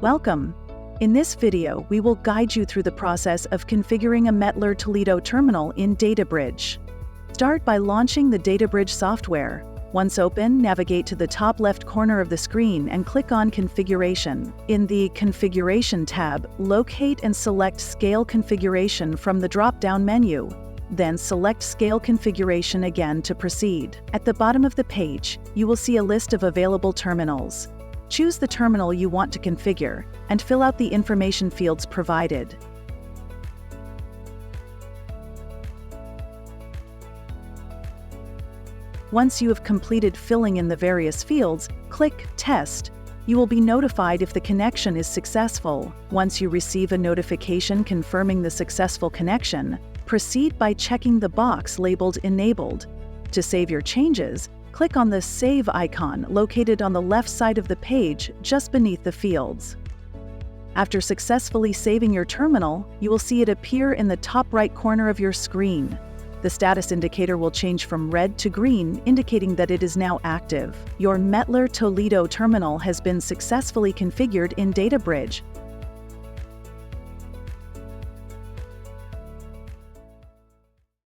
Welcome! In this video, we will guide you through the process of configuring a METTLER Toledo terminal in DataBridge. Start by launching the DataBridge software. Once open, navigate to the top left corner of the screen and click on Configuration. In the Configuration tab, locate and select Scale Configuration from the drop-down menu. Then select Scale Configuration again to proceed. At the bottom of the page, you will see a list of available terminals. Choose the terminal you want to configure and fill out the information fields provided. Once you have completed filling in the various fields, click Test. You will be notified if the connection is successful. Once you receive a notification confirming the successful connection, proceed by checking the box labeled Enabled. To save your changes, click on the Save icon located on the left side of the page just beneath the fields. After successfully saving your terminal, you will see it appear in the top right corner of your screen. The status indicator will change from red to green, indicating that it is now active. Your METTLER Toledo terminal has been successfully configured in DataBridge.